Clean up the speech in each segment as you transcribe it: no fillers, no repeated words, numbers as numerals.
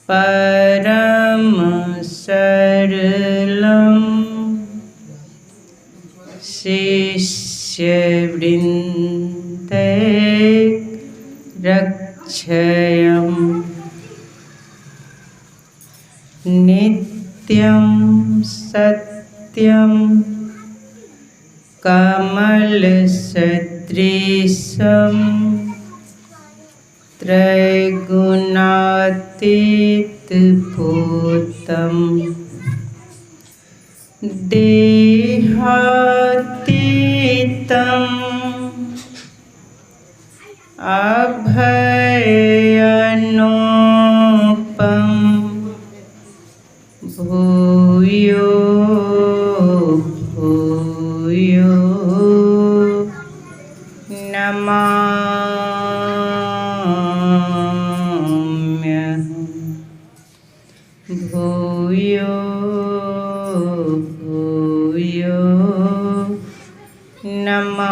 परम सरलम शिष्यवृन्दै रक्षयम् नित्यं सत्यं कमलसदृशं त्रैगुणातीतभूतं देहातीतं अभयानोपम भूयो भूयो नमाम्यहम् भूयो भूयो नमाम्यहम्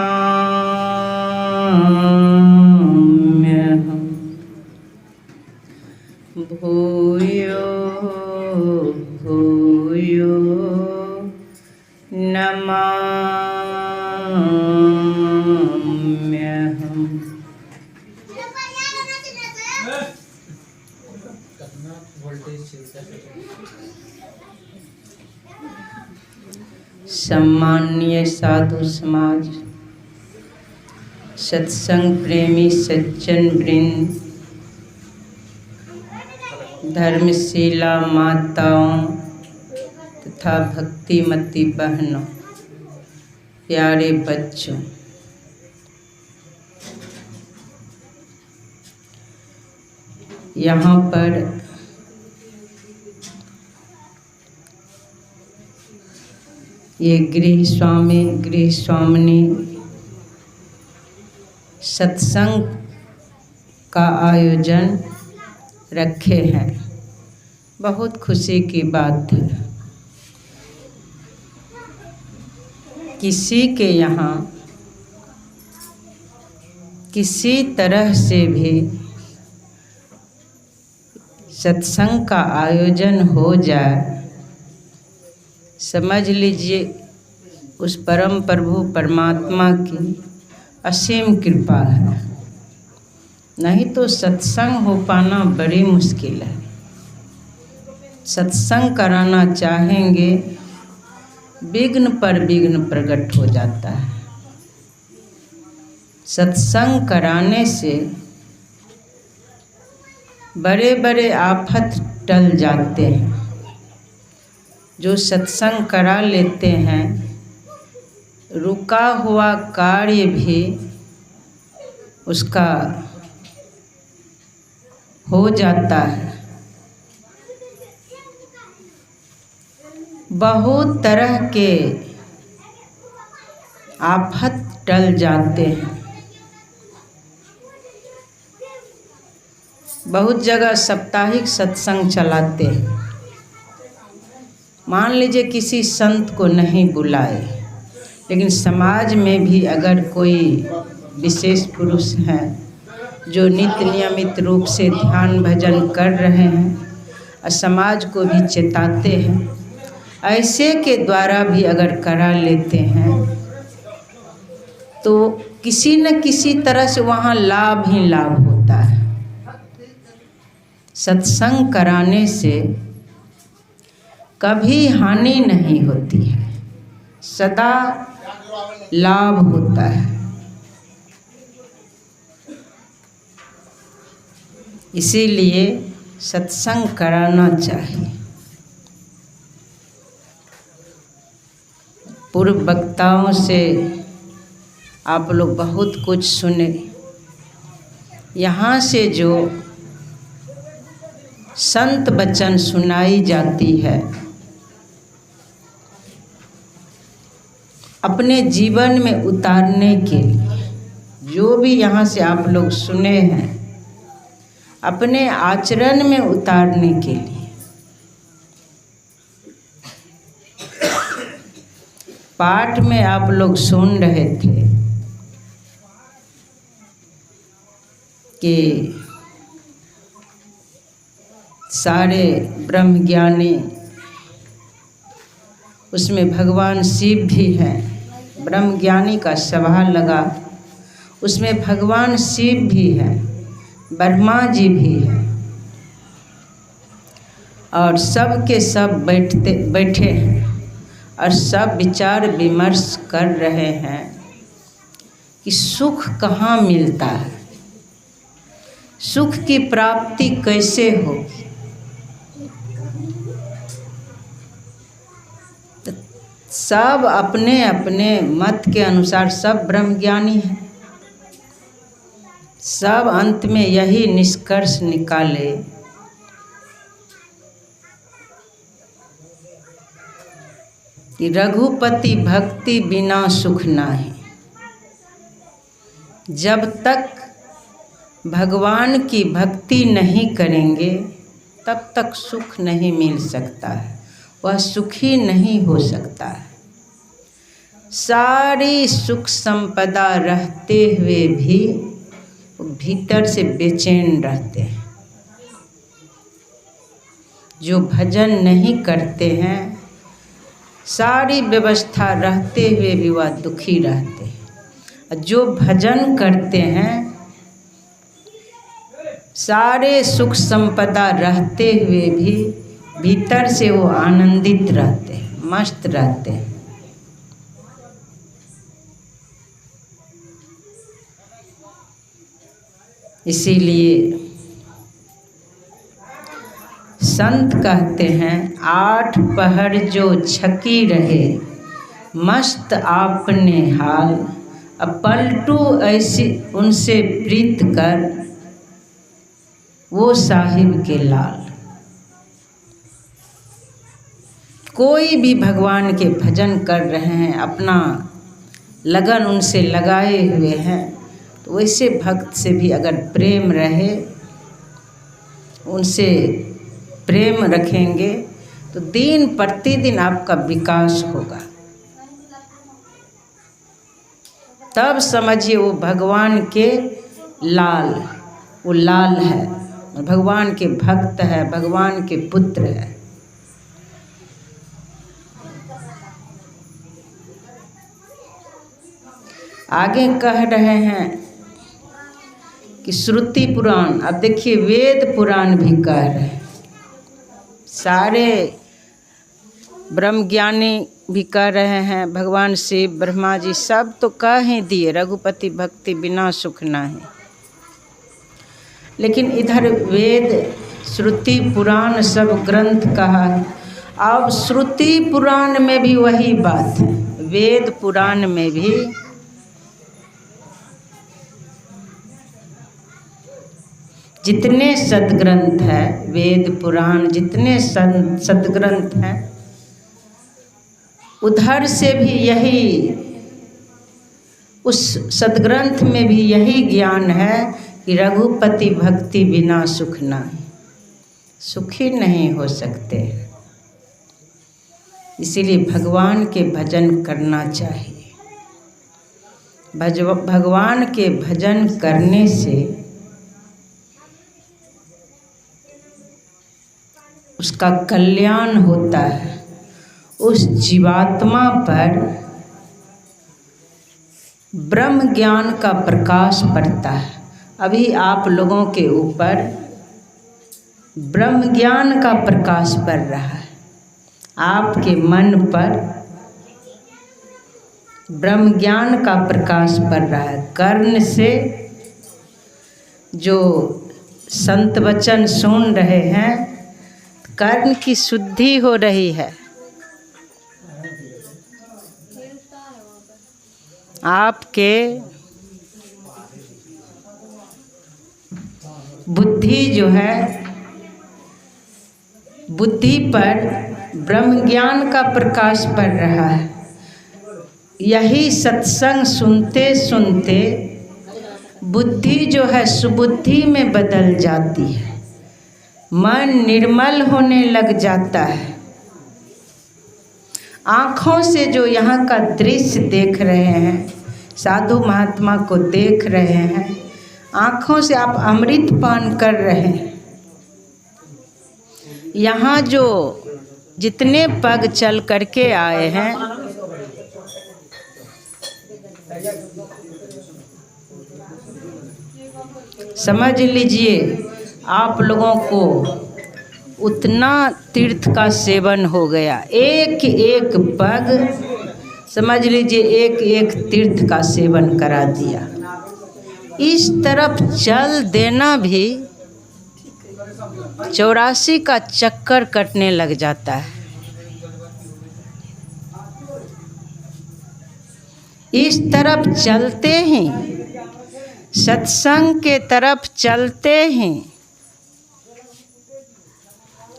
भूयो भूयो नमाम्यहम्। सम्माननीय साधु समाज, सत्संग प्रेमी सज्जन वृंद, धर्मशीला माताओं तथा भक्तिमती बहनों, प्यारे बच्चों, यहाँ पर ये गृह स्वामी गृह स्वामिनी सत्संग का आयोजन रखे हैं। बहुत खुशी की बात है। किसी के यहाँ किसी तरह से भी सत्संग का आयोजन हो जाए, समझ लीजिए उस परम प्रभु परमात्मा की असीम कृपा है। नहीं तो सत्संग हो पाना बड़ी मुश्किल है। सत्संग कराना चाहेंगे, विघ्न पर विघ्न प्रकट हो जाता है। सत्संग कराने से बड़े बड़े आफत टल जाते हैं। जो सत्संग करा लेते हैं, रुका हुआ कार्य भी उसका हो जाता है। बहुत तरह के आफत टल जाते हैं। बहुत जगह साप्ताहिक सत्संग चलाते हैं। मान लीजिए किसी संत को नहीं बुलाए, लेकिन समाज में भी अगर कोई विशेष पुरुष हैं जो नित्य नियमित रूप से ध्यान भजन कर रहे हैं और समाज को भी चेताते हैं, ऐसे के द्वारा भी अगर करा लेते हैं तो किसी न किसी तरह से वहाँ लाभ ही लाभ होता है। सत्संग कराने से कभी हानि नहीं होती है, सदा लाभ होता है। इसीलिए सत्संग कराना चाहिए। पूर्व वक्ताओं से आप लोग बहुत कुछ सुने। यहाँ से जो संत वचन सुनाई जाती है, अपने जीवन में उतारने के लिए, जो भी यहाँ से आप लोग सुने हैं, अपने आचरण में उतारने के लिए पाठ में आप लोग सुन रहे थे कि सारे ब्रह्म ज्ञानी, उसमें भगवान शिव भी हैं। ब्रह्म ज्ञानी का सभा लगा, उसमें भगवान शिव भी है, ब्रह्मा जी भी है, और सब के सब बैठे हैं और सब विचार विमर्श कर रहे हैं कि सुख कहाँ मिलता है, सुख की प्राप्ति कैसे होगी। तो सब अपने अपने मत के अनुसार सब ब्रह्मज्ञानी हैं। सब अंत में यही निष्कर्ष निकाले कि रघुपति भक्ति बिना सुख नाही। जब तक भगवान की भक्ति नहीं करेंगे तब तक सुख नहीं मिल सकता है, वह सुखी नहीं हो सकता है। सारी सुख संपदा रहते हुए भी भीतर से बेचैन रहते हैं। जो भजन नहीं करते हैं, सारी व्यवस्था रहते हुए भी वह दुखी रहते हैं। जो भजन करते हैं, सारे सुख संपदा रहते हुए भी भीतर से वो आनंदित रहते हैं, मस्त रहते हैं। इसीलिए संत कहते हैं, 8 पहर जो छकी रहे मस्त आपने हाल, अब पलटू ऐसी उनसे प्रीत कर वो साहिब के लाल। कोई भी भगवान के भजन कर रहे हैं, अपना लगन उनसे लगाए हुए हैं, तो वैसे भक्त से भी अगर प्रेम रहे, उनसे प्रेम रखेंगे तो दिन प्रतिदिन आपका विकास होगा। तब समझिए वो भगवान के लाल, वो लाल है, भगवान के भक्त है, भगवान के पुत्र है। आगे कह रहे हैं कि श्रुति पुराण, अब देखिए वेद पुराण भी कह रहे हैं, सारे ब्रह्मज्ञानी भी कह रहे हैं, भगवान शिव ब्रह्मा जी सब तो कह ही दिए रघुपति भक्ति बिना सुख नाही। लेकिन इधर वेद श्रुति पुराण सब ग्रंथ कहा है। अब श्रुति पुराण में भी वही बात है, वेद पुराण में भी जितने सदग्रंथ हैं, वेद पुराण जितने सदग्रंथ हैं, उधर से भी यही, उस सदग्रंथ में भी यही ज्ञान है कि रघुपति भक्ति बिना सुख नाही, सुखी नहीं हो सकते। इसीलिए भगवान के भजन करना चाहिए। भगवान के भजन करने से उसका कल्याण होता है, उस जीवात्मा पर ब्रह्म ज्ञान का प्रकाश पड़ता है। अभी आप लोगों के ऊपर ब्रह्म ज्ञान का प्रकाश पड़ रहा है, आपके मन पर ब्रह्म ज्ञान का प्रकाश पड़ रहा है। कर्ण से जो संत वचन सुन रहे हैं, कर्ण की शुद्धि हो रही है। आपके बुद्धि जो है, बुद्धि पर ब्रह्म ज्ञान का प्रकाश पड़ रहा है। यही सत्संग सुनते सुनते बुद्धि जो है सुबुद्धि में बदल जाती है, मन निर्मल होने लग जाता है। आँखों से जो यहाँ का दृश्य देख रहे हैं, साधु महात्मा को देख रहे हैं, आँखों से आप अमृत पान कर रहे हैं। यहाँ जो जितने पग चल करके आए हैं, समझ लीजिए आप लोगों को उतना तीर्थ का सेवन हो गया। एक एक पग समझ लीजिए एक एक तीर्थ का सेवन करा दिया। इस तरफ चल देना भी 84 का चक्कर कटने लग जाता है। इस तरफ चलते ही, सत्संग के तरफ चलते ही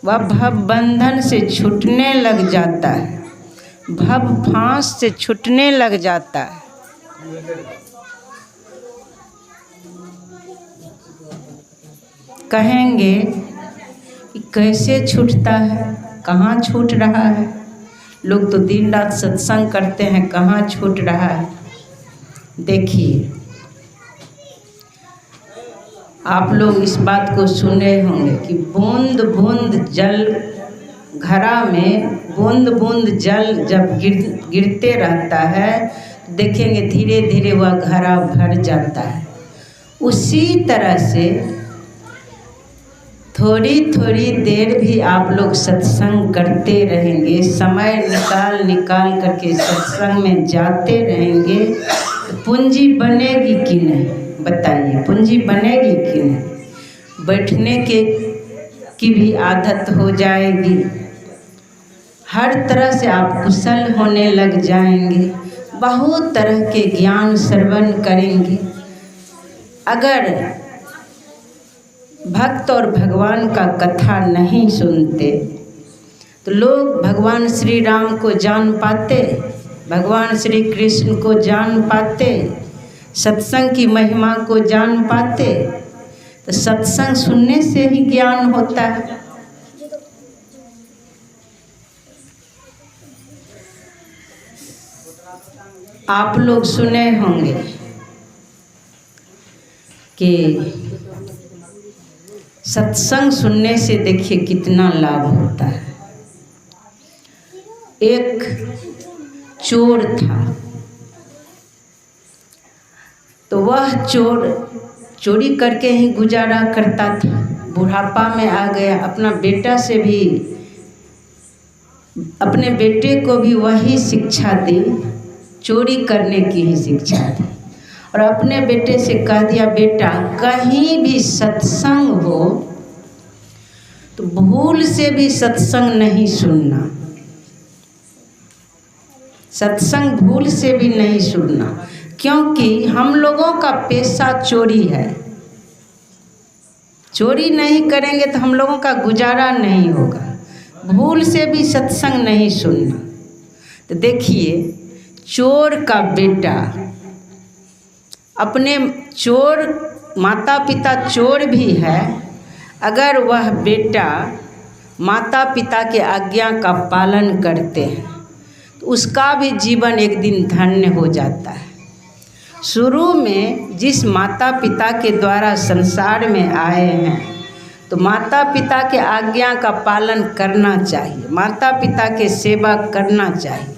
वह भव बंधन से छूटने लग जाता है, भव फांस से छूटने लग जाता है। कहेंगे कि कैसे छूटता है, कहाँ छूट रहा है? लोग तो दिन रात सत्संग करते हैं, कहाँ छूट रहा है? देखिए आप लोग इस बात को सुने होंगे कि बूंद बूंद जल, घड़ा में बूंद बूंद जल जब गिरते रहता है देखेंगे धीरे धीरे वह घड़ा भर जाता है। उसी तरह से थोड़ी थोड़ी देर भी आप लोग सत्संग करते रहेंगे, समय निकाल निकाल करके सत्संग में जाते रहेंगे तो पूंजी बनेगी कि नहीं? बताइए, पूंजी बनेगी कि नहीं? बैठने की भी आदत हो जाएगी, हर तरह से आप कुशल होने लग जाएंगे, बहुत तरह के ज्ञान श्रवण करेंगे। अगर भक्त और भगवान का कथा नहीं सुनते तो लोग भगवान श्री राम को जान पाते, भगवान श्री कृष्ण को जान पाते, सत्संग की महिमा को जान पाते। तो सत्संग सुनने से ही ज्ञान होता है। आप लोग सुने होंगे कि सत्संग सुनने से देखिए कितना लाभ होता है। एक चोर था, तो वह चोर चोरी करके ही गुजारा करता था। बुढ़ापा में आ गया, अपना बेटा से भी, अपने बेटे को भी वही शिक्षा दी, चोरी करने की ही शिक्षा दी, और अपने बेटे से कह दिया बेटा कहीं भी सत्संग हो तो भूल से भी सत्संग नहीं सुनना, सत्संग भूल से भी नहीं सुनना, क्योंकि हम लोगों का पेशा चोरी है। चोरी नहीं करेंगे तो हम लोगों का गुजारा नहीं होगा। भूल से भी सत्संग नहीं सुनना। तो देखिए चोर का बेटा अपने चोर, माता पिता चोर भी है, अगर वह बेटा माता पिता के आज्ञा का पालन करते हैं तो उसका भी जीवन एक दिन धन्य हो जाता है। शुरू में जिस माता पिता के द्वारा संसार में आए हैं तो माता पिता के आज्ञा का पालन करना चाहिए, माता पिता के सेवा करना चाहिए।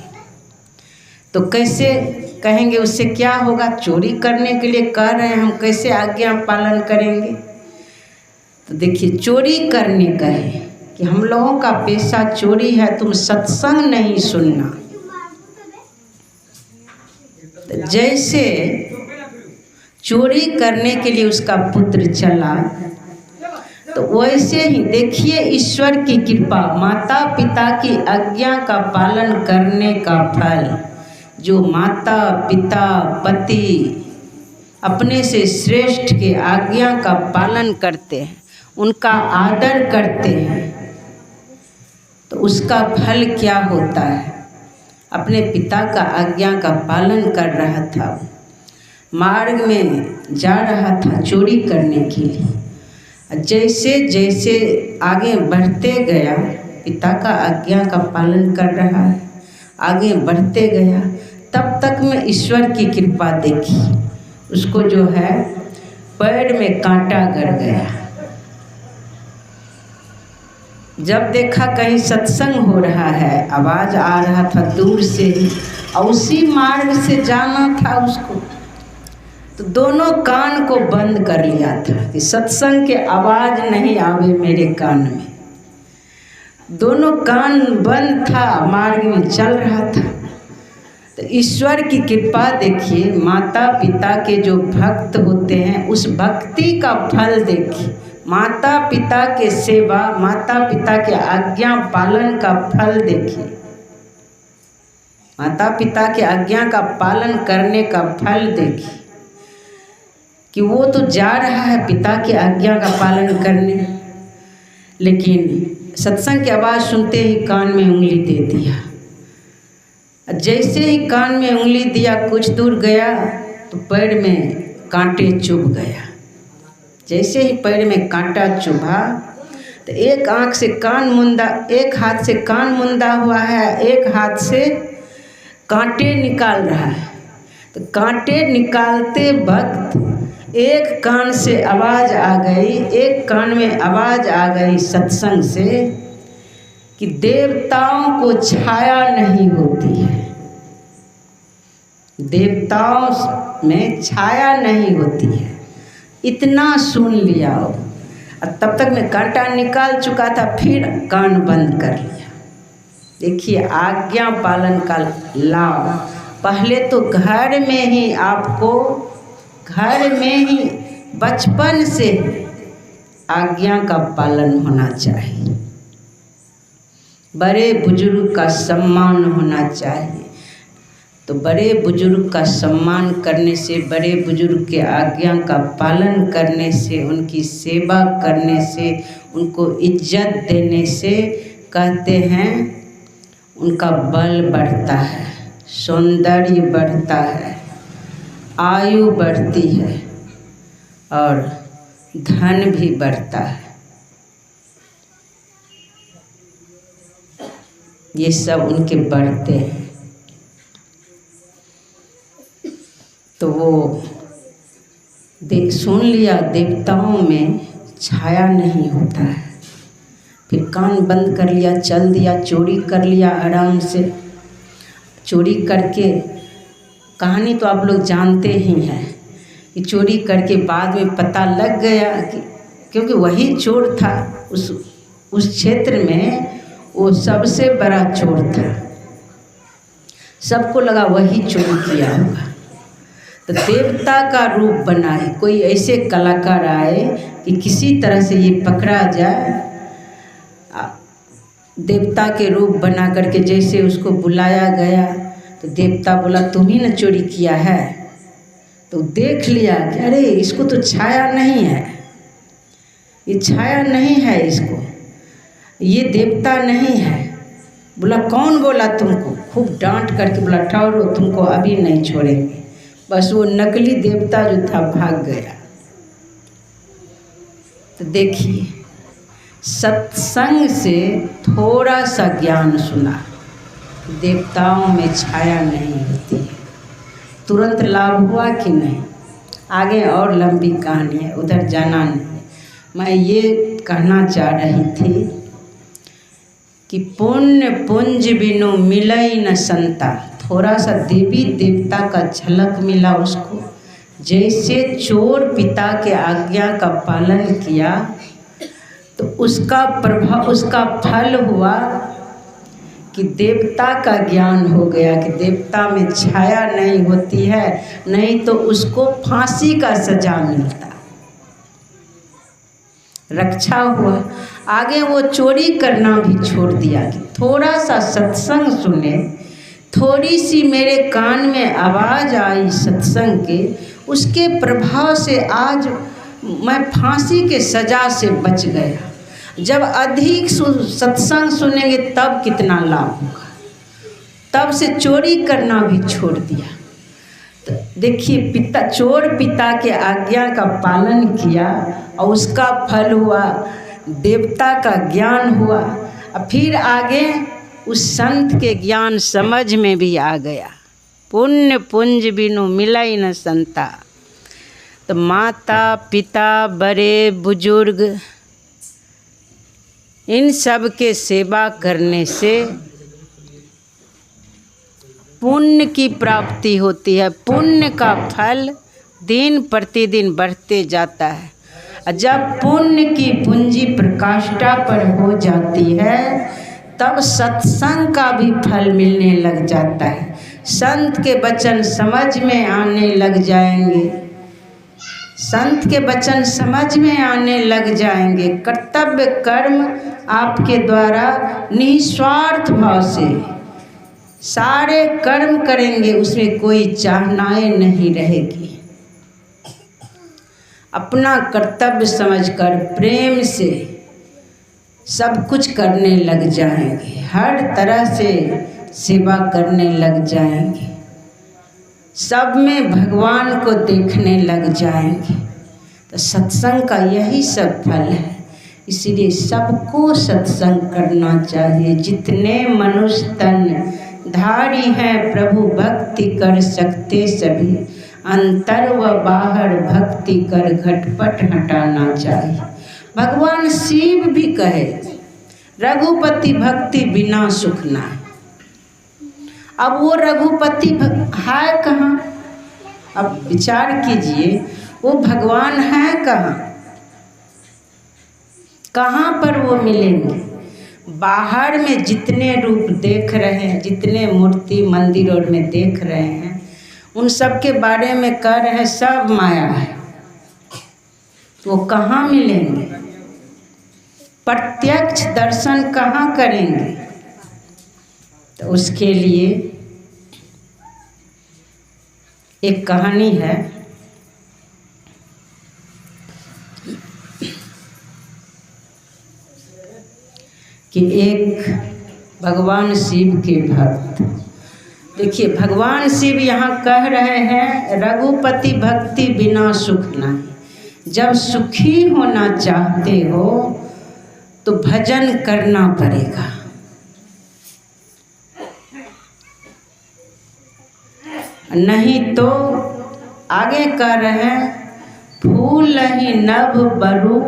तो कैसे कहेंगे उससे क्या होगा? चोरी करने के लिए कह रहे हैं, हम कैसे आज्ञा पालन करेंगे? तो देखिए चोरी करने का है कि हम लोगों का पेशा चोरी है, तुम सत्संग नहीं सुनना। तो जैसे चोरी करने के लिए उसका पुत्र चला, तो वैसे ही देखिए ईश्वर की कृपा, माता पिता की आज्ञा का पालन करने का फल। जो माता पिता पति अपने से श्रेष्ठ के आज्ञा का पालन करते हैं, उनका आदर करते हैं, तो उसका फल क्या होता है? अपने पिता का आज्ञा का पालन कर रहा था, मार्ग में जा रहा था चोरी करने के लिए। जैसे जैसे आगे बढ़ते गया, पिता का आज्ञा का पालन कर रहा है, आगे बढ़ते गया, तब तक में ईश्वर की कृपा देखी, उसको जो है पैर में कांटा गड़ गया। जब देखा कहीं सत्संग हो रहा है, आवाज़ आ रहा था दूर से ही और उसी मार्ग से जाना था उसको, तो दोनों कान को बंद कर लिया था कि सत्संग के आवाज़ नहीं आवे मेरे कान में। दोनों कान बंद था, मार्ग में चल रहा था। तो ईश्वर की कृपा देखिए, माता पिता के जो भक्त होते हैं उस भक्ति का फल देखिए, माता पिता के सेवा, माता पिता के आज्ञा पालन का फल देखिए, माता पिता के आज्ञा का पालन करने का फल देखिए कि वो तो जा रहा है पिता की आज्ञा का पालन करने, लेकिन सत्संग की आवाज़ सुनते ही कान में उंगली दे दिया। जैसे ही कान में उंगली दिया, कुछ दूर गया तो पैर में कांटे चुभ गया। जैसे ही पैर में कांटा चुभा तो एक आँख से कान मुंदा, एक हाथ से कान मुंदा हुआ है, एक हाथ से कांटे निकाल रहा है। तो कांटे निकालते वक्त एक कान से आवाज़ आ गई, एक कान में आवाज़ आ गई सत्संग से कि देवताओं को छाया नहीं होती है, देवताओं में छाया नहीं होती है। इतना सुन लिया और तब तक मैं कांटा निकाल चुका था, फिर कान बंद कर लिया। देखिए आज्ञा पालन का लाभ। पहले तो घर में ही आपको, घर में ही बचपन से आज्ञा का पालन होना चाहिए, बड़े बुजुर्ग का सम्मान होना चाहिए। तो बड़े बुजुर्ग का सम्मान करने से, बड़े बुजुर्ग के आज्ञा का पालन करने से, उनकी सेवा करने से, उनको इज्जत देने से कहते हैं उनका बल बढ़ता है, सौंदर्य बढ़ता है, आयु बढ़ती है और धन भी बढ़ता है। ये सब उनके बढ़ते हैं। तो वो सुन लिया देवताओं में छाया नहीं होता है, फिर कान बंद कर लिया, चल दिया, चोरी कर लिया आराम से। चोरी करके कहानी तो आप लोग जानते ही हैं कि चोरी करके बाद में पता लग गया कि, क्योंकि वही चोर था उस क्षेत्र में, वो सबसे बड़ा चोर था, सबको लगा वही चोरी किया होगा। तो देवता का रूप बनाए, कोई ऐसे कलाकार आए कि किसी तरह से ये पकड़ा जाए। देवता के रूप बना करके जैसे उसको बुलाया गया तो देवता बोला तुम ही न चोरी किया है। तो देख लिया कि अरे इसको तो छाया नहीं है, ये छाया नहीं है, इसको ये देवता नहीं है। बोला कौन बोला तुमको? खूब डांट करके बोला ठहरो, तुमको अभी नहीं छोड़ेंगे। बस वो नकली देवता जो था भाग गया। तो देखिए सत्संग से थोड़ा सा ज्ञान सुना, देवताओं में छाया नहीं होती है, तुरंत लाभ हुआ कि नहीं? आगे और लंबी कहानी है, उधर जाना नहीं। मैं ये कहना चाह रही थी कि पुण्य पुंज बिनु मिलई न संता। थोड़ा सा देवी देवता का झलक मिला उसको। जैसे चोर पिता के आज्ञा का पालन किया तो उसका प्रभाव, उसका फल हुआ कि देवता का ज्ञान हो गया कि देवता में छाया नहीं होती है, नहीं तो उसको फांसी का सजा मिलता। रक्षा हुआ। आगे वो चोरी करना भी छोड़ दिया कि थोड़ा सा सत्संग सुने, थोड़ी सी मेरे कान में आवाज़ आई सत्संग के, उसके प्रभाव से आज मैं फांसी के सज़ा से बच गया। जब अधिक सत्संग सुनेंगे तब कितना लाभ होगा। तब से चोरी करना भी छोड़ दिया। तो देखिए चोर पिता के आज्ञा का पालन किया और उसका फल हुआ, देवता का ज्ञान हुआ। और फिर आगे उस संत के ज्ञान समझ में भी आ गया। पुण्य पुंज बिनु मिलई न संता। तो माता पिता बड़े बुजुर्ग इन सब के सेवा करने से पुण्य की प्राप्ति होती है। पुण्य का फल दिन प्रतिदिन बढ़ते जाता है। जब पुण्य की पूंजी प्रकाष्ठा पर हो जाती है तब सत्संग का भी फल मिलने लग जाता है। संत के वचन समझ में आने लग जाएंगे। संत के वचन समझ में आने लग जाएंगे। कर्तव्य कर्म आपके द्वारा निस्वार्थ भाव से सारे कर्म करेंगे, उसमें कोई चाहनाएं नहीं रहेगी। अपना कर्तव्य समझकर प्रेम से सब कुछ करने लग जाएंगे। हर तरह से सेवा करने लग जाएंगे। सब में भगवान को देखने लग जाएंगे। तो सत्संग का यही सब फल है। इसलिए सबको सत्संग करना चाहिए। जितने मनुष्य तन धारी हैं प्रभु भक्ति कर सकते सभी। अंतर व बाहर भक्ति कर घटपट हटाना चाहिए। भगवान शिव भी कहे रघुपति भक्ति बिना सुख ना। अब वो रघुपति है कहाँ? अब विचार कीजिए, वो भगवान है कहाँ? कहाँ पर वो मिलेंगे? बाहर में जितने रूप देख रहे हैं, जितने मूर्ति मंदिरों में देख रहे हैं, उन सब के बारे में कह रहे हैं सब माया है। तो वो कहाँ मिलेंगे? प्रत्यक्ष दर्शन कहाँ करेंगे? तो उसके लिए एक कहानी है। कि एक भगवान शिव के भक्त, देखिए भगवान शिव यहाँ कह रहे हैं रघुपति भक्ति बिना सुख नहीं। जब सुखी होना चाहते हो तो भजन करना पड़ेगा। नहीं तो आगे कह रहे हैं फूल ही नभ बरु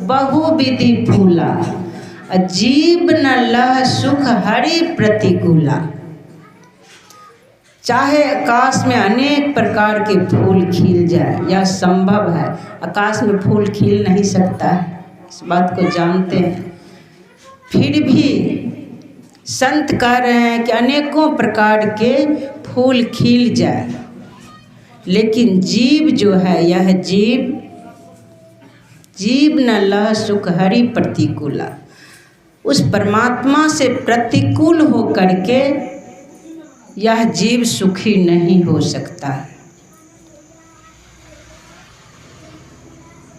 बहु विधि फूला, जीव न लह सुख हरि प्रतिकूला। चाहे आकाश में अनेक प्रकार के फूल खिल जाए, यह संभव है। आकाश में फूल खिल नहीं सकता है, इस बात को जानते हैं। फिर भी संत कह रहे हैं कि अनेकों प्रकार के फूल खिल जाए, लेकिन जीव जो है यह जीव न लह सुख हरि प्रतिकूला। उस परमात्मा से प्रतिकूल हो करके यह जीव सुखी नहीं हो सकता है।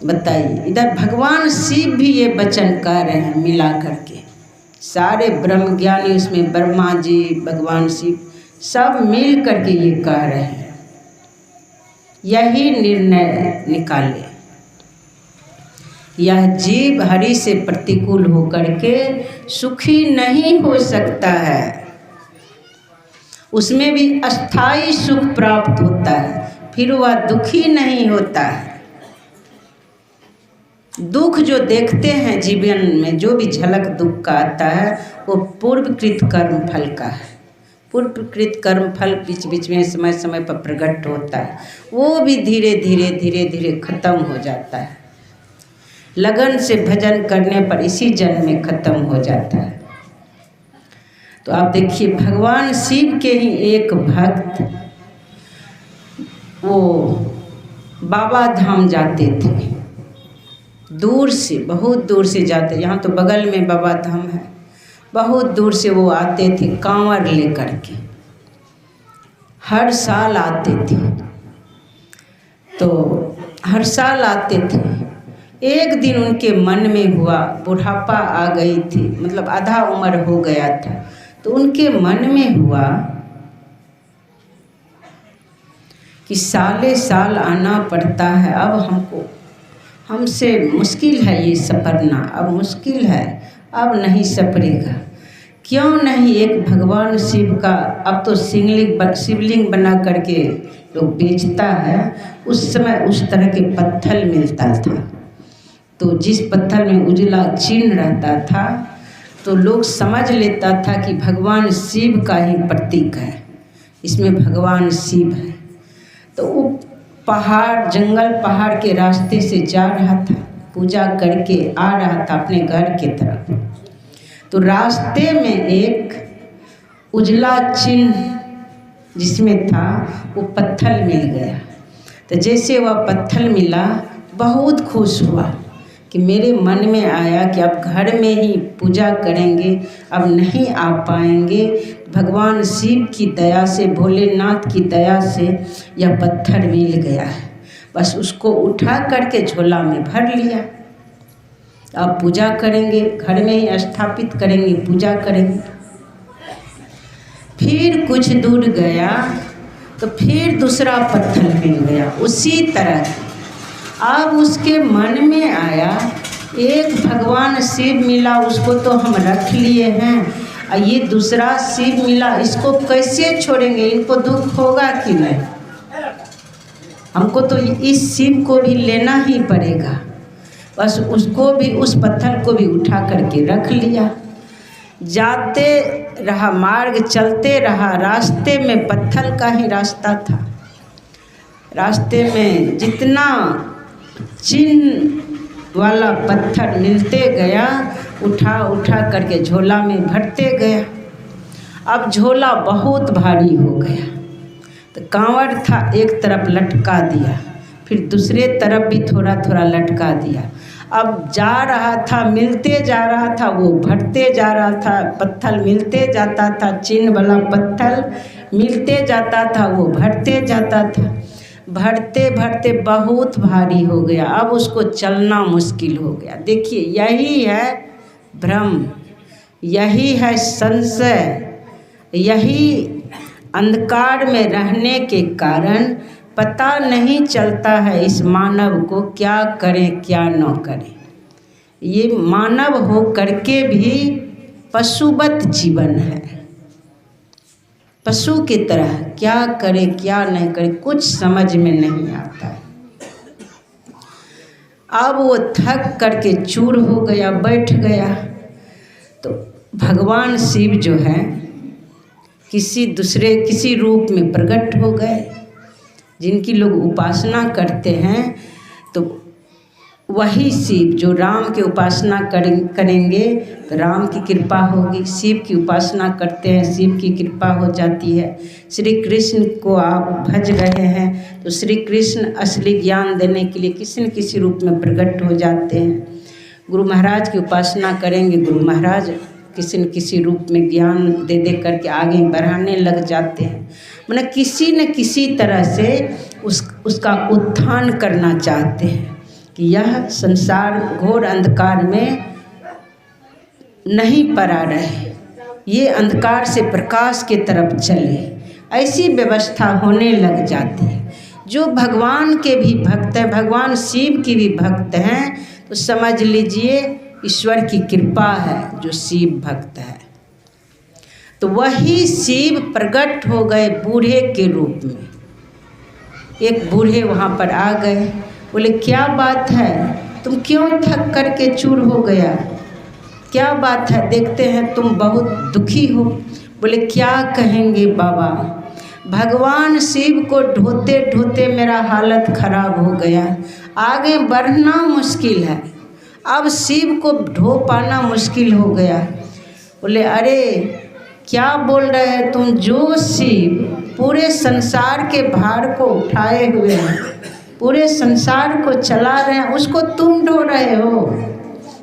बताइए, इधर भगवान शिव भी ये वचन कह रहे हैं मिला करके। सारे ब्रह्म ज्ञानी उसमें ब्रह्मा जी, भगवान शिव सब मिल करके ये कह रहे हैं। यही निर्णय निकाले, यह जीव हरि से प्रतिकूल होकर के सुखी नहीं हो सकता है। उसमें भी अस्थाई सुख प्राप्त होता है, फिर वह दुखी नहीं होता है। दुख जो देखते हैं जीवन में, जो भी झलक दुख का आता है वो पूर्वकृत कर्म फल का है। पूर्वकृत कर्म फल बीच बीच में समय समय पर प्रकट होता है, वो भी धीरे धीरे खत्म हो जाता है। लगन से भजन करने पर इसी जन्म में खत्म हो जाता है। तो आप देखिए भगवान शिव के ही एक भक्त वो बाबा धाम जाते थे। दूर से, बहुत दूर से जाते, यहाँ तो बगल में बाबा धाम है, बहुत दूर से वो आते थे कांवर लेकर के। हर साल आते थे, तो हर साल आते थे। एक दिन उनके मन में हुआ, बुढ़ापा आ गई थी, मतलब आधा उम्र हो गया था, तो उनके मन में हुआ कि साले साल आना पड़ता है, अब हमसे मुश्किल है ये सपरना, अब मुश्किल है, अब नहीं सपरेगा। क्यों नहीं एक भगवान शिव का, अब तो शिवलिंग बना करके लोग बेचता है, उस समय उस तरह के पत्थर मिलता था। तो जिस पत्थर में उजला चिन्ह रहता था तो लोग समझ लेता था कि भगवान शिव का ही प्रतीक है, इसमें भगवान शिव है। तो वो पहाड़ जंगल पहाड़ के रास्ते से जा रहा था, पूजा करके आ रहा था अपने घर के तरफ। तो रास्ते में एक उजला चिन्ह जिसमें था वो पत्थर मिल गया। तो जैसे वह पत्थर मिला बहुत खुश हुआ कि मेरे मन में आया कि अब घर में ही पूजा करेंगे, अब नहीं आ पाएंगे। भगवान शिव की दया से, भोलेनाथ की दया से यह पत्थर मिल गया है। बस उसको उठा करके झोला में भर लिया। अब पूजा करेंगे, घर में ही स्थापित करेंगे, पूजा करेंगे। फिर कुछ दूर गया तो फिर दूसरा पत्थर मिल गया उसी तरह। अब उसके मन में आया एक भगवान शिव मिला, उसको तो हम रख लिए हैं, और ये दूसरा शिव मिला, इसको कैसे छोड़ेंगे, इनको दुख होगा कि नहीं, हमको तो इस शिव को भी लेना ही पड़ेगा। बस उसको भी, उस पत्थर को भी उठा करके रख लिया। जाते रहा, मार्ग चलते रहा, रास्ते में पत्थर का ही रास्ता था। रास्ते में जितना चिन्ह वाला पत्थर मिलते गया, उठा उठा करके झोला में भरते गया। अब झोला बहुत भारी हो गया तो कांवड़ था एक तरफ लटका दिया, फिर दूसरे तरफ भी थोड़ा थोड़ा लटका दिया। अब जा रहा था, मिलते जा रहा था, वो भरते जा रहा था, पत्थर मिलते जाता था, चिन्ह वाला पत्थर मिलते जाता था, वो भरते जाता था। भरते भरते बहुत भारी हो गया, अब उसको चलना मुश्किल हो गया। देखिए यही है भ्रम, यही है संशय, यही अंधकार में रहने के कारण पता नहीं चलता है इस मानव को क्या करें क्या न करें। ये मानव हो करके भी पशुवत जीवन है, पशु की तरह क्या करे क्या नहीं करे कुछ समझ में नहीं आता है। अब वो थक करके चूर हो गया, बैठ गया। तो भगवान शिव जो है किसी रूप में प्रकट हो गए। जिनकी लोग उपासना करते हैं तो वही शिव, जो राम की उपासना करेंगे तो राम की कृपा होगी, शिव की उपासना करते हैं शिव की कृपा हो जाती है। श्री कृष्ण को आप भज रहे हैं तो श्री कृष्ण असली ज्ञान देने के लिए किसी न किसी रूप में प्रकट हो जाते हैं। गुरु महाराज की उपासना करेंगे, गुरु महाराज किसी न किसी रूप में ज्ञान दे दे करके आगे बढ़ाने लग जाते हैं। मतलब किसी न किसी तरह से उसका उत्थान करना चाहते हैं कि यह संसार घोर अंधकार में नहीं पड़ा रहे, ये अंधकार से प्रकाश की तरफ चले, ऐसी व्यवस्था होने लग जाती है। जो भगवान के भी भक्त हैं, भगवान शिव की भी भक्त हैं, तो समझ लीजिए ईश्वर की कृपा है जो शिव भक्त है। तो वही शिव प्रकट हो गए बूढ़े के रूप में। एक बूढ़े वहाँ पर आ गए, बोले क्या बात है, तुम क्यों थक करके चूर हो गया, क्या बात है, देखते हैं तुम बहुत दुखी हो। बोले क्या कहेंगे बाबा, भगवान शिव को ढोते ढोते मेरा हालत खराब हो गया, आगे बढ़ना मुश्किल है, अब शिव को ढो पाना मुश्किल हो गया। बोले अरे क्या बोल रहे हैं तुम, जो शिव पूरे संसार के भार को उठाए हुए हैं, पूरे संसार को चला रहे हैं, उसको तुम ढो रहे हो।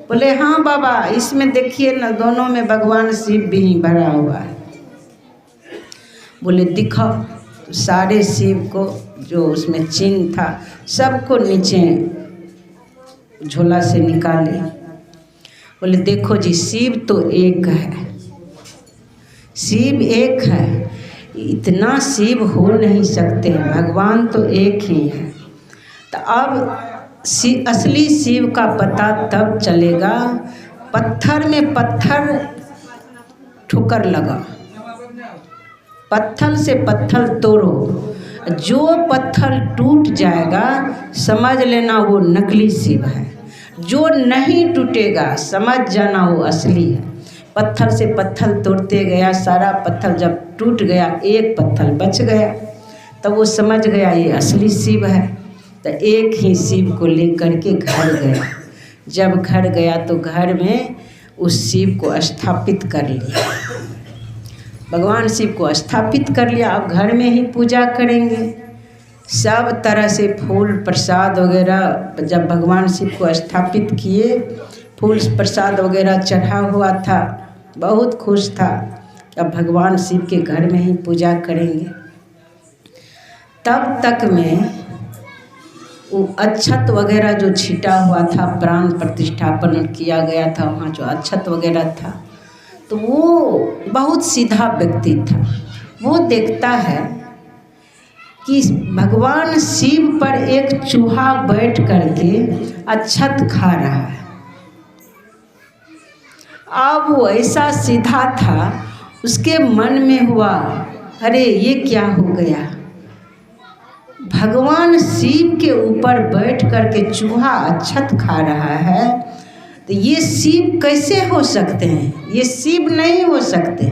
बोले हाँ बाबा, इसमें देखिए ना दोनों में भगवान शिव भी ही भरा हुआ है। बोले दिखाओ, सारे शिव को जो उसमें चिन्ह था सबको नीचे झोला से निकाले। बोले देखो जी, शिव तो एक है, शिव एक है, इतना शिव हो नहीं सकते हैं, भगवान तो एक ही है। तो अब असली शिव का पता तब चलेगा, पत्थर में पत्थर ठोकर लगा, पत्थर से पत्थर तोड़ो, जो पत्थर टूट जाएगा समझ लेना वो नकली शिव है, जो नहीं टूटेगा समझ जाना वो असली है। पत्थर से पत्थर तोड़ते गया, सारा पत्थर जब टूट गया एक पत्थर बच गया, तब वो समझ गया ये असली शिव है। तो एक ही शिव को लेकर के घर गया। जब घर गया तो घर में उस शिव को स्थापित कर लिया, भगवान शिव को स्थापित कर लिया। अब घर में ही पूजा करेंगे, सब तरह से फूल प्रसाद वगैरह जब भगवान शिव को स्थापित किए, फूल प्रसाद वगैरह चढ़ा हुआ था, बहुत खुश था। अब भगवान शिव के घर में ही पूजा करेंगे। तब तक में वो अक्षत वगैरह जो छिटा हुआ था, प्राण प्रतिष्ठापन किया गया था, वहाँ जो अक्षत वगैरह था, तो वो बहुत सीधा व्यक्ति था। वो देखता है कि भगवान शिव पर एक चूहा बैठ करके अक्षत खा रहा है। अब वो ऐसा सीधा था, उसके मन में हुआ अरे ये क्या हो गया, भगवान शिव के ऊपर बैठ करके चूहा अक्षत खा रहा है, तो ये शिव कैसे हो सकते हैं, ये शिव नहीं हो सकते।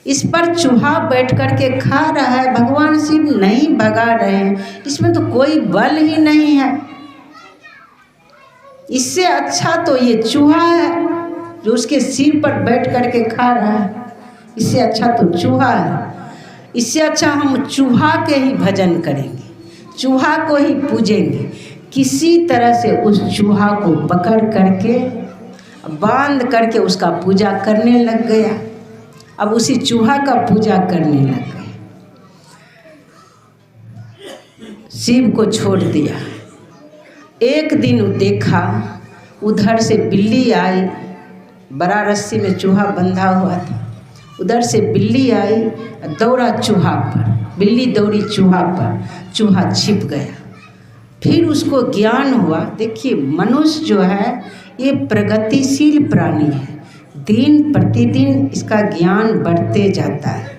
इस पर चूहा बैठ करके खा रहा है, भगवान शिव नहीं भगा रहे हैं, इसमें तो कोई बल ही नहीं है। इससे अच्छा तो ये चूहा है जो उसके सिर पर बैठ करके खा रहा है, इससे अच्छा तो चूहा है। इससे अच्छा हम चूहा के ही भजन करेंगे, चूहा को ही पूजेंगे। किसी तरह से उस चूहा को पकड़ करके बांध करके उसका पूजा करने लग गया। अब उसी चूहा का पूजा करने लग गए, शिव को छोड़ दिया। एक दिन देखा उधर से बिल्ली आई, बड़ा रस्सी में चूहा बंधा हुआ था, उधर से बिल्ली आई, दौड़ा चूहा पर, बिल्ली दौड़ी चूहा पर, चूहा छिप गया। फिर उसको ज्ञान हुआ, देखिए मनुष्य जो है ये प्रगतिशील प्राणी है, दिन प्रतिदिन इसका ज्ञान बढ़ते जाता है।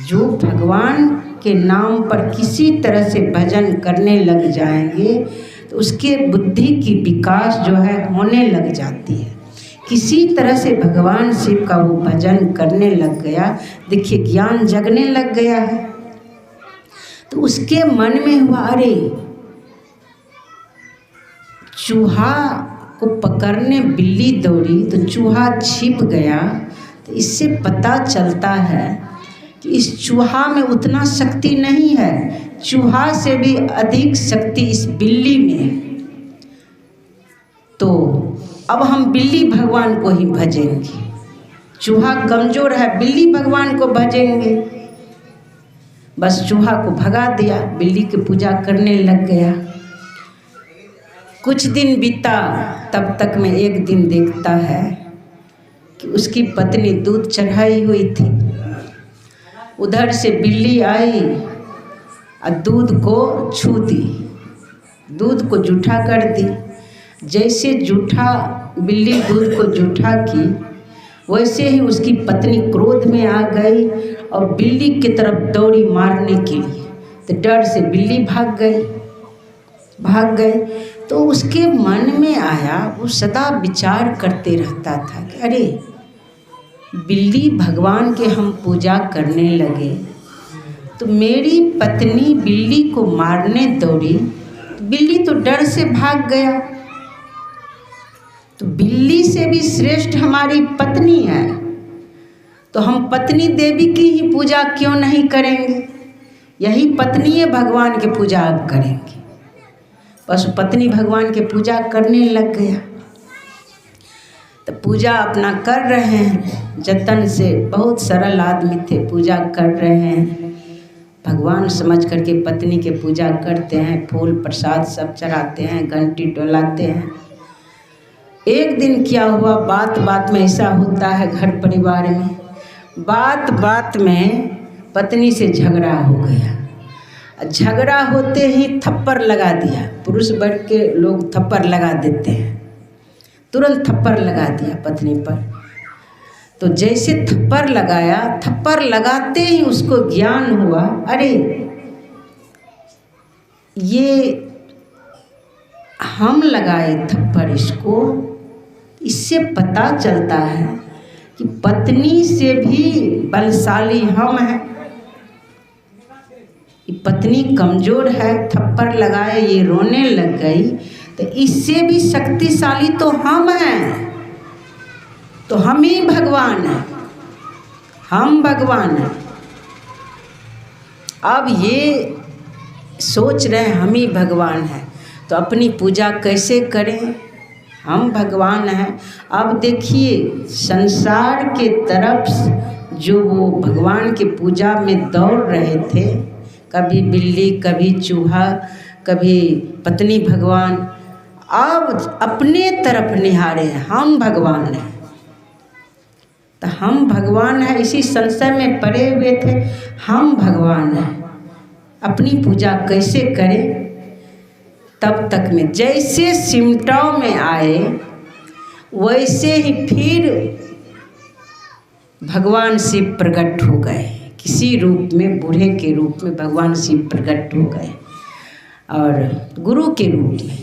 जो भगवान के नाम पर किसी तरह से भजन करने लग जाएंगे तो उसके बुद्धि की विकास जो है होने लग जाती है। किसी तरह से भगवान शिव का वो भजन करने लग गया, देखिए ज्ञान जगने लग गया है। तो उसके मन में हुआ अरे चूहा को पकड़ने बिल्ली दौड़ी तो चूहा छिप गया, तो इससे पता चलता है कि इस चूहा में उतना शक्ति नहीं है, चूहा से भी अधिक शक्ति इस बिल्ली में है। तो अब हम बिल्ली भगवान को ही भजेंगे, चूहा कमज़ोर है, बिल्ली भगवान को भजेंगे। बस चूहा को भगा दिया, बिल्ली की पूजा करने लग गया। कुछ दिन बीता, तब तक में एक दिन देखता है कि उसकी पत्नी दूध चढ़ाई हुई थी, उधर से बिल्ली आई और दूध को छू दी, दूध को जूठा कर दी। जैसे जूठा बिल्ली दूध को जूठा की, वैसे ही उसकी पत्नी क्रोध में आ गई और बिल्ली की तरफ दौड़ी मारने के लिए। तो डर से बिल्ली भाग गई। तो उसके मन में आया, वो सदा विचार करते रहता था कि अरे बिल्ली भगवान के हम पूजा करने लगे तो मेरी पत्नी बिल्ली को मारने दौड़ी, बिल्ली तो डर से भाग गया, तो बिल्ली से भी श्रेष्ठ हमारी पत्नी है, तो हम पत्नी देवी की ही पूजा क्यों नहीं करेंगे, यही पत्नी भगवान की पूजा अब करेंगे। बस पत्नी भगवान की पूजा करने लग गया। तो पूजा अपना कर रहे हैं जतन से, बहुत सरल आदमी थे, पूजा कर रहे हैं, भगवान समझ करके पत्नी के पूजा करते हैं, फूल प्रसाद सब चढ़ाते हैं, घंटी डोलाते हैं। एक दिन क्या हुआ, बात बात में ऐसा होता है घर परिवार में, बात बात में पत्नी से झगड़ा हो गया। झगड़ा होते ही थप्पड़ लगा दिया, पुरुष वर्ग के लोग थप्पड़ लगा देते हैं, तुरंत थप्पड़ लगा दिया पत्नी पर। तो जैसे थप्पड़ लगाया, थप्पड़ लगाते ही उसको ज्ञान हुआ अरे ये हम लगाए थप्पड़ इसको, इससे पता चलता है कि पत्नी से भी बलशाली हम हैं। पत्नी कमजोर है, थप्पड़ लगाए ये रोने लग गई, तो इससे भी शक्तिशाली तो हम हैं। तो हम ही भगवान हैं, हम भगवान हैं। अब ये सोच रहे हैं हम ही भगवान हैं, तो अपनी पूजा कैसे करें? हम भगवान हैं। अब देखिए संसार के तरफ जो वो भगवान के पूजा में दौड़ रहे थे, कभी बिल्ली, कभी चूहा, कभी पत्नी भगवान, अब अपने तरफ निहारे हैं, हम भगवान हैं। तो हम भगवान हैं, इसी संशय में पड़े हुए थे, हम भगवान हैं, अपनी पूजा कैसे करें? तब तक में जैसे सिमटाव में आए वैसे ही फिर भगवान शिव प्रकट हो गए। किसी रूप में, बूढ़े के रूप में भगवान शिव प्रकट हो गए, और गुरु के रूप में।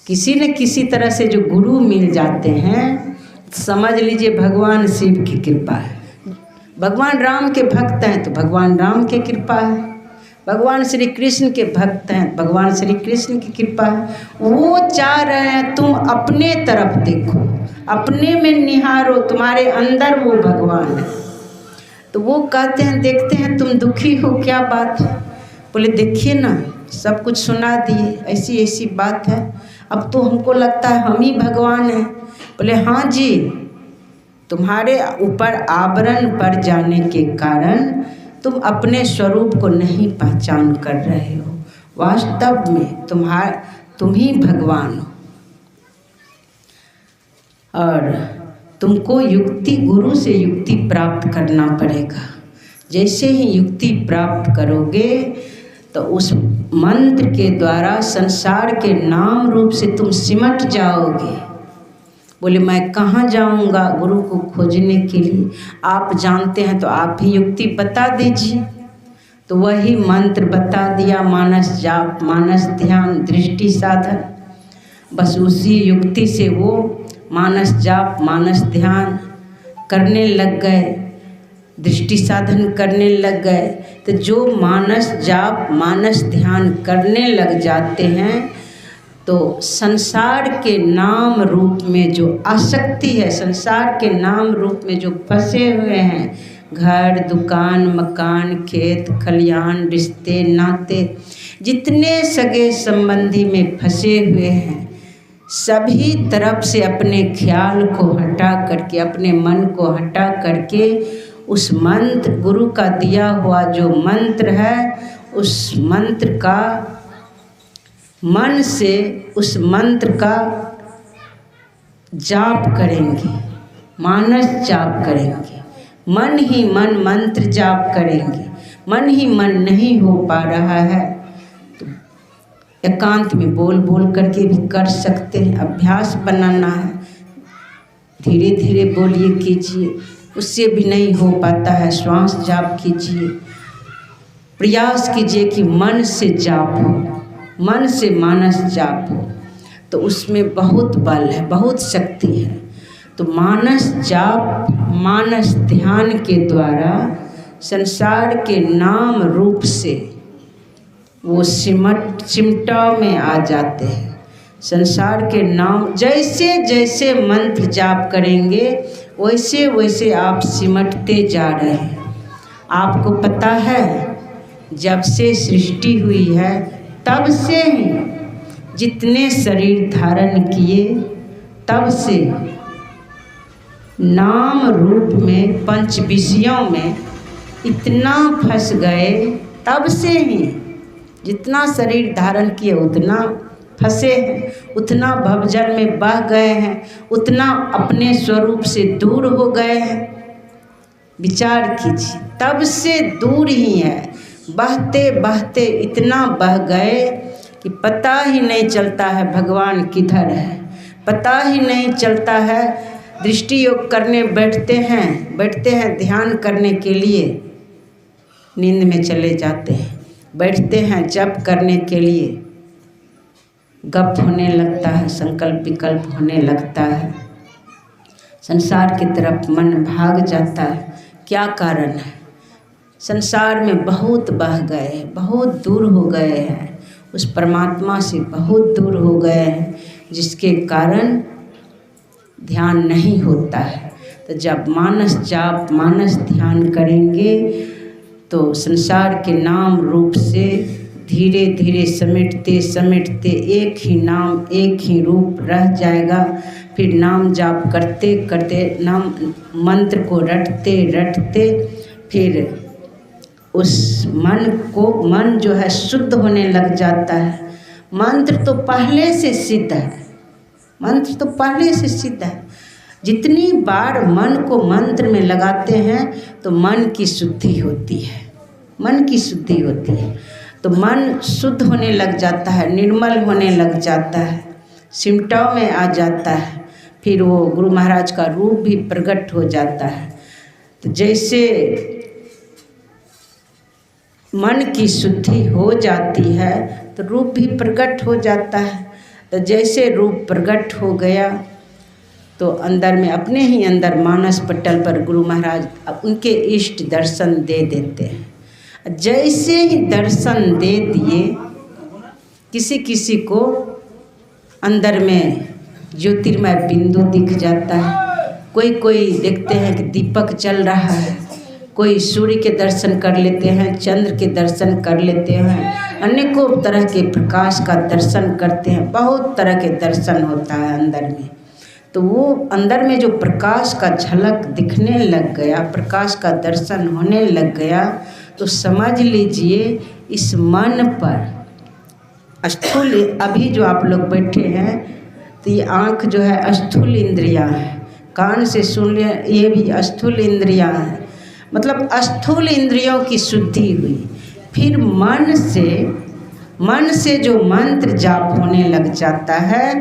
किसी न किसी तरह से जो गुरु मिल जाते हैं, समझ लीजिए भगवान शिव की कृपा है। भगवान राम के भक्त हैं तो भगवान राम की कृपा है, भगवान श्री कृष्ण के भक्त हैं, भगवान श्री कृष्ण की कृपा है। वो चाह रहे हैं तुम अपने तरफ देखो, अपने में निहारो, तुम्हारे अंदर वो भगवान है। तो वो कहते हैं, देखते हैं तुम दुखी हो, क्या बात है? बोले देखिए ना, सब कुछ सुना दिए, ऐसी ऐसी बात है, अब तो हमको लगता है हम ही भगवान हैं। बोले हाँ जी, तुम्हारे ऊपर आवरण पड़ जाने के कारण तुम अपने स्वरूप को नहीं पहचान कर रहे हो। वास्तव में तुम ही भगवान हो, और तुमको युक्ति, गुरु से युक्ति प्राप्त करना पड़ेगा। जैसे ही युक्ति प्राप्त करोगे तो उस मंत्र के द्वारा संसार के नाम रूप से तुम सिमट जाओगे। बोले मैं कहाँ जाऊँगा गुरु को खोजने के लिए? आप जानते हैं तो आप ही युक्ति बता दीजिए। तो वही मंत्र बता दिया, मानस जाप, मानस ध्यान, दृष्टि साधन। बस उसी युक्ति से वो मानस जाप, मानस ध्यान करने लग गए, दृष्टि साधन करने लग गए। तो जो मानस जाप, मानस ध्यान करने लग जाते हैं तो संसार के नाम रूप में जो आसक्ति है, संसार के नाम रूप में जो फंसे हुए हैं, घर, दुकान, मकान, खेत, खलियान, रिश्ते, नाते, जितने सगे संबंधी में फंसे हुए हैं, सभी तरफ से अपने ख्याल को हटा करके, अपने मन को हटा करके उस मंत्र, गुरु का दिया हुआ जो मंत्र है, उस मंत्र का मन से, उस मंत्र का जाप करेंगे, मानस जाप करेंगे। मन ही मन मंत्र जाप करेंगे। मन ही मन नहीं हो पा रहा है तो एकांत में बोल बोल करके भी कर सकते हैं। अभ्यास बनाना है, धीरे धीरे बोलिए, कीजिए। उससे भी नहीं हो पाता है, श्वास जाप कीजिए। प्रयास कीजिए कि मन से जाप हो, मन से मानस जाप हो, तो उसमें बहुत बल है, बहुत शक्ति है। तो मानस जाप, मानस ध्यान के द्वारा संसार के नाम रूप से वो सिमटाव में आ जाते हैं। संसार के नाम, जैसे जैसे मंत्र जाप करेंगे वैसे वैसे आप सिमटते जा रहे हैं। आपको पता है, जब से सृष्टि हुई है तब से ही जितने शरीर धारण किए, तब से नाम रूप में, पंच विषयों में इतना फंस गए, तब से ही जितना शरीर धारण किए उतना फंसे हैं, उतना भवजल में बह गए हैं, उतना अपने स्वरूप से दूर हो गए हैं। विचार कीजिए, तब से दूर ही है, बहते बहते इतना बह गए कि पता ही नहीं चलता है भगवान किधर है, पता ही नहीं चलता है। दृष्टि योग करने बैठते हैं ध्यान करने के लिए, नींद में चले जाते हैं। बैठते हैं जप करने के लिए, गप होने लगता है, संकल्प विकल्प होने लगता है। संसार की तरफ मन भाग जाता है। क्या कारण है? संसार में बहुत बह गए, बहुत दूर हो गए हैं, उस परमात्मा से बहुत दूर हो गए हैं, जिसके कारण ध्यान नहीं होता है। तो जब मानस जाप मानस ध्यान करेंगे तो संसार के नाम रूप से धीरे धीरे समेटते समेटते एक ही नाम एक ही रूप रह जाएगा। फिर नाम जाप करते करते नाम मंत्र को रटते रटते फिर उस मन जो है शुद्ध होने लग जाता है। मंत्र तो पहले से सिद्ध है, मंत्र तो पहले से सिद्ध है। जितनी बार मन को मंत्र में लगाते हैं तो मन की शुद्धि होती है, मन की शुद्धि होती है। तो मन शुद्ध होने लग जाता है, निर्मल होने लग जाता है, सिमटाव में आ जाता है। फिर वो गुरु महाराज का रूप भी प्रकट हो जाता है। तो जैसे मन की शुद्धि हो जाती है तो रूप भी प्रकट हो जाता है। तो जैसे रूप प्रकट हो गया तो अंदर में अपने ही अंदर मानस पटल पर गुरु महाराज उनके इष्ट दर्शन दे देते हैं। जैसे ही दर्शन दे दिए, किसी किसी को अंदर में ज्योतिर्मय बिंदु दिख जाता है, कोई देखते हैं कि दीपक चल रहा है, कोई सूर्य के दर्शन कर लेते हैं, चंद्र के दर्शन कर लेते हैं, अनेकों तरह के प्रकाश का दर्शन करते हैं, बहुत तरह के दर्शन होता है अंदर में। तो वो अंदर में जो प्रकाश का झलक दिखने लग गया, प्रकाश का दर्शन होने लग गया, तो समझ लीजिए इस मन पर स्थूल, अभी जो आप लोग बैठे हैं तो ये आँख जो है स्थूल इंद्रियाँ है, कान से सुन ले ये भी स्थूल इंद्रियाँ है, मतलब स्थूल इंद्रियों की शुद्धि हुई। फिर मन से जो मंत्र जाप होने लग जाता है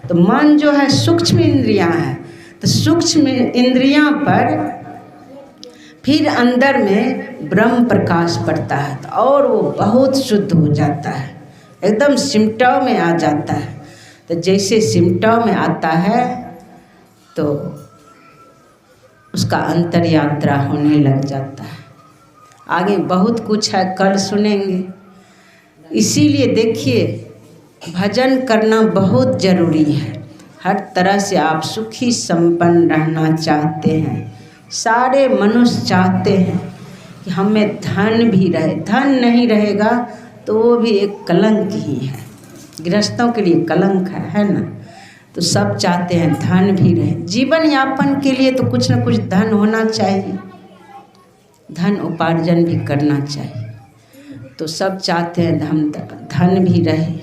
तो मन जो है सूक्ष्म इंद्रियां है, तो सूक्ष्म इंद्रियां पर फिर अंदर में ब्रह्म प्रकाश पड़ता है तो और वो बहुत शुद्ध हो जाता है, एकदम सिमटाव में आ जाता है। तो जैसे सिमटाव में आता है तो उसका अंतर यात्रा होने लग जाता है। आगे बहुत कुछ है, कल सुनेंगे। इसीलिए देखिए भजन करना बहुत ज़रूरी है। हर तरह से आप सुखी संपन्न रहना चाहते हैं, सारे मनुष्य चाहते हैं कि हमें धन भी रहे। धन नहीं रहेगा तो वो भी एक कलंक ही है, गृहस्थों के लिए कलंक है ना। तो सब चाहते हैं धन भी रहे, जीवन यापन के लिए तो कुछ न कुछ धन होना चाहिए, धन उपार्जन भी करना चाहिए। तो सब चाहते हैं धन भी रहे,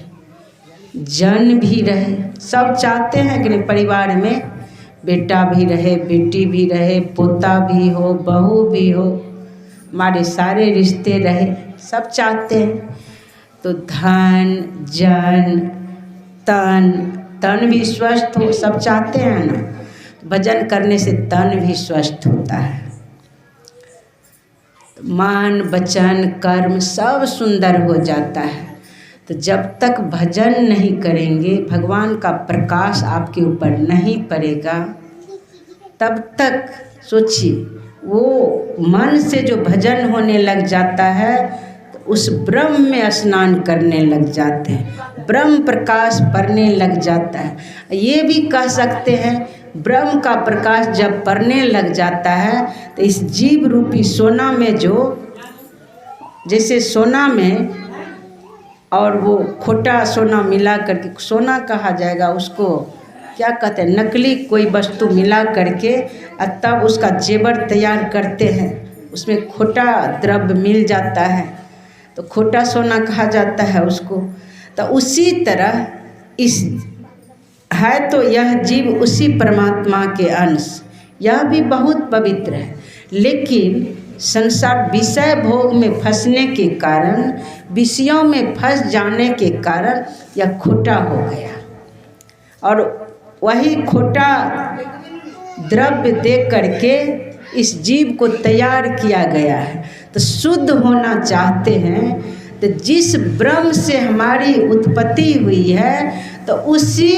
जन भी रहे, सब चाहते हैं कि परिवार में बेटा भी रहे, बेटी भी रहे, पोता भी हो, बहू भी हो, हमारे सारे रिश्ते रहे, सब चाहते हैं। तो धन जन तन भी स्वस्थ हो, सब चाहते हैं ना। भजन करने से तन भी स्वस्थ होता है, मान वचन कर्म सब सुंदर हो जाता है। तो जब तक भजन नहीं करेंगे, भगवान का प्रकाश आपके ऊपर नहीं पड़ेगा, तब तक सोचिए वो मन से जो भजन होने लग जाता है तो उस ब्रह्म में स्नान करने लग जाते हैं, ब्रह्म प्रकाश पड़ने लग जाता है। ये भी कह सकते हैं ब्रह्म का प्रकाश जब पड़ने लग जाता है तो इस जीव रूपी सोना में जो, जैसे सोना में और वो खोटा सोना मिला करके सोना कहा जाएगा, उसको क्या कहते हैं, नकली कोई वस्तु मिला करके तब उसका जेवर तैयार करते हैं, उसमें खोटा द्रव्य मिल जाता है तो खोटा सोना कहा जाता है उसको। तो उसी तरह इस है तो यह जीव उसी परमात्मा के अंश, यह भी बहुत पवित्र है, लेकिन संसार विषय भोग में फंसने के कारण, विषयों में फंस जाने के कारण यह खोटा हो गया। और वही खोटा द्रव्य दे करके इस जीव को तैयार किया गया है। तो शुद्ध होना चाहते हैं तो जिस ब्रह्म से हमारी उत्पत्ति हुई है तो उसी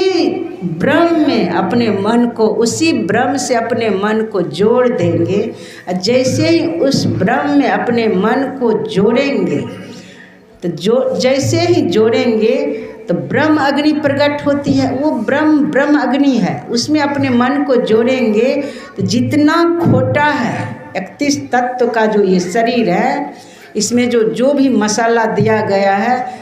ब्रह्म में अपने मन को, उसी ब्रह्म से अपने मन को जोड़ देंगे। जैसे ही उस ब्रह्म में अपने मन को जोड़ेंगे तो जैसे ही जोड़ेंगे तो ब्रह्म अग्नि प्रकट होती है। वो ब्रह्म अग्नि है, उसमें अपने मन को जोड़ेंगे तो जितना खोटा है 31 तत्व का जो ये शरीर है, इसमें जो भी मसाला दिया गया है,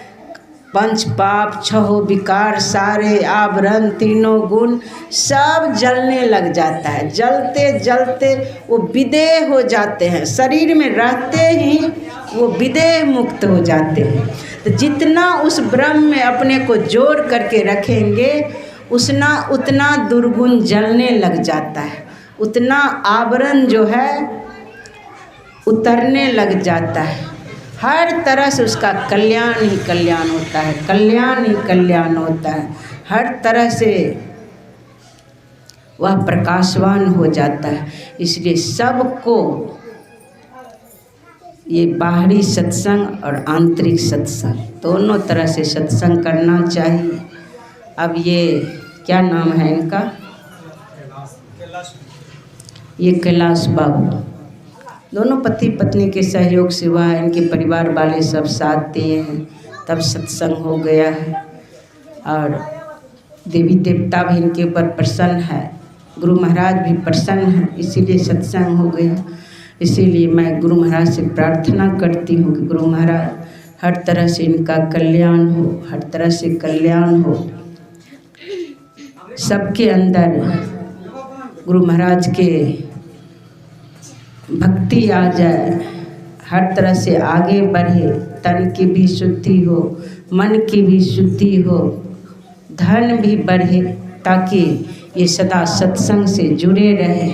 पंच पाप, छह विकार, सारे आवरण, तीनों गुण, सब जलने लग जाता है। जलते जलते वो विदेह हो जाते हैं, शरीर में रहते ही वो विदेह मुक्त हो जाते हैं। तो जितना उस ब्रह्म में अपने को जोड़ करके रखेंगे उतना दुर्गुण जलने लग जाता है, उतना आवरण जो है उतरने लग जाता है। हर तरह से उसका कल्याण ही कल्याण होता है, कल्याण ही कल्याण होता है। हर तरह से वह प्रकाशवान हो जाता है। इसलिए सबको ये बाहरी सत्संग और आंतरिक सत्संग दोनों तरह से सत्संग करना चाहिए। अब ये क्या नाम है इनका, ये कैलाश बाबू, दोनों पति पत्नी के सहयोग से हुआ है। इनके परिवार वाले सब साथ दिए हैं, तब सत्संग हो गया है। और देवी देवता भी इनके ऊपर प्रसन्न है, गुरु महाराज भी प्रसन्न है, इसीलिए सत्संग हो गया। इसीलिए मैं गुरु महाराज से प्रार्थना करती हूँ कि गुरु महाराज हर तरह से इनका कल्याण हो, हर तरह से कल्याण हो, सबके अंदर गुरु महाराज के भक्ति आ जाए, हर तरह से आगे बढ़े, तन की भी शुद्धि हो, मन की भी शुद्धि हो, धन भी बढ़े, ताकि ये सदा सत्संग से जुड़े रहे।